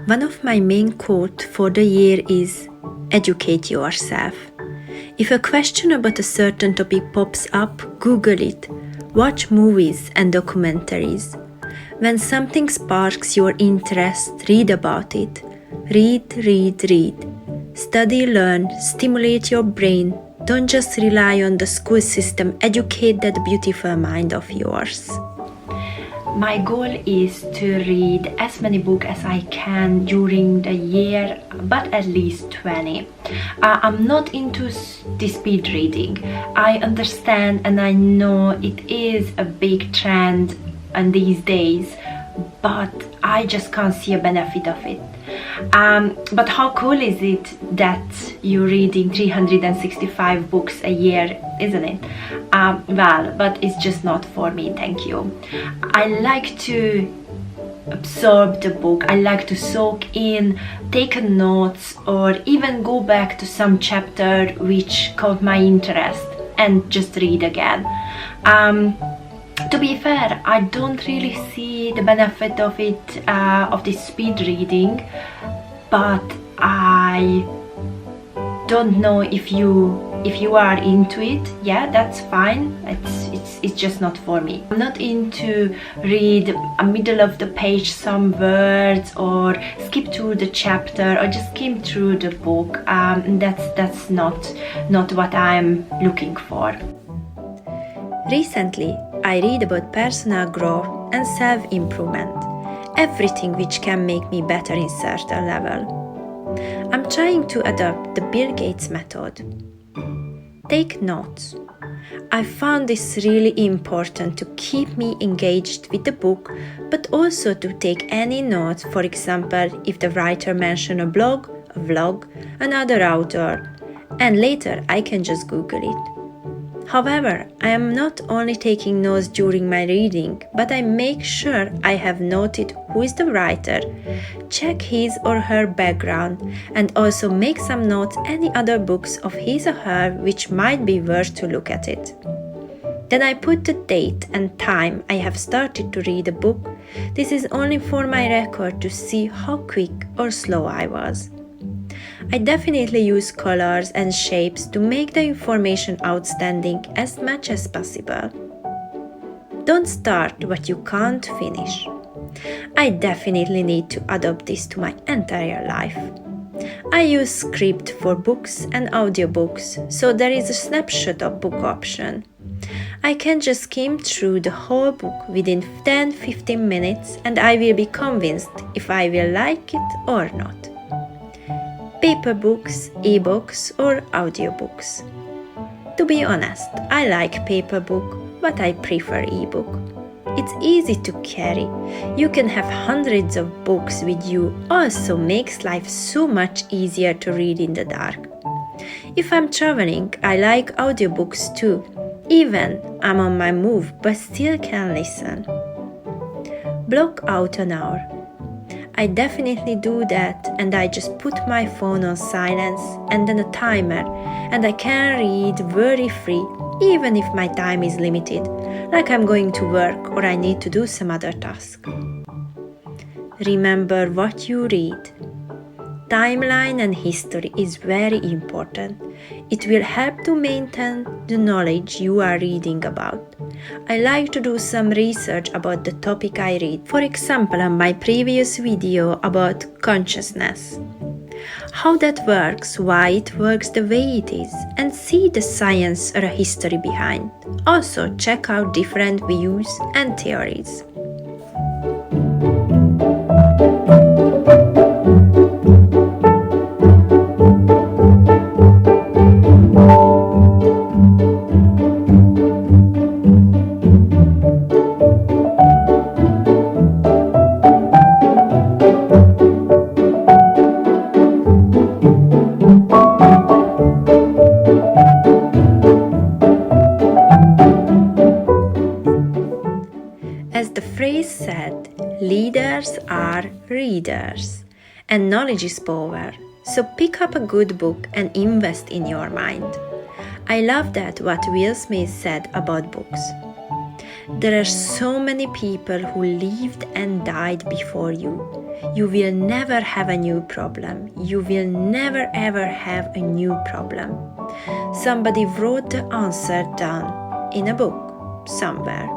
One of my main quotes for the year is educate yourself. If a question about a certain topic pops up, Google it. Watch movies and documentaries. When something sparks your interest, read about it. Read. Study, learn, stimulate your brain. Don't just rely on the school system. Educate that beautiful mind of yours. My goal is to read as many books as I can during the year, but at least 20. I'm not into the speed reading. I understand and I know it is a big trend in these days, but I just can't see a benefit of it. But how cool is it that you're reading 365 books a year, isn't it? Well, but it's just not for me, thank you. I like to absorb the book. I like to soak in, take notes, or even go back to some chapter which caught my interest and just read again. To be fair, I don't really see the benefit of it, of this speed reading, but I don't know if you are into it. Yeah, that's fine. It's just not for me. I'm not into read a middle of the page some words or skip through the chapter or just skim through the book. That's not what I'm looking for. Recently, I read about personal growth and self-improvement, everything which can make me better in certain level. I'm trying to adopt the Bill Gates method. Take notes. I found this really important to keep me engaged with the book, but also to take any notes, for example, if the writer mentioned a blog, a vlog, another author, and later I can just Google it. However, I am not only taking notes during my reading, but I make sure I have noted who is the writer, check his or her background, and also make some notes any other books of his or her which might be worth to look at it. Then I put the date and time I have started to read a book. This is only for my record to see how quick or slow I was. I definitely use colors and shapes to make the information outstanding as much as possible. Don't start what you can't finish. I definitely need to adopt this to my entire life. I use script for books and audiobooks, so there is a snapshot of book option. I can just skim through the whole book within 10-15 minutes and I will be convinced if I will like it or not. Paper books, ebooks, or audiobooks. To be honest, I like paper book, but I prefer ebook. It's easy to carry. You can have hundreds of books with you, also makes life so much easier to read in the dark. If I'm traveling, I like audiobooks too. Even I'm on my move, but still can listen. Block out an hour. I definitely do that, and I just put my phone on silence and then a timer, and I can read very free even if my time is limited, like I'm going to work or I need to do some other task. Remember what you read. Timeline and history is very important. It will help to maintain the knowledge you are reading about. I like to do some research about the topic I read. For example, on my previous video about consciousness. How that works, why it works the way it is, and see the science or a history behind. Also check out different views and theories. As the phrase said, leaders are readers, and knowledge is power. So pick up a good book and invest in your mind. I love that what Will Smith said about books. There are so many people who lived and died before you. You will never have a new problem. You will never ever have a new problem. Somebody wrote the answer down in a book somewhere.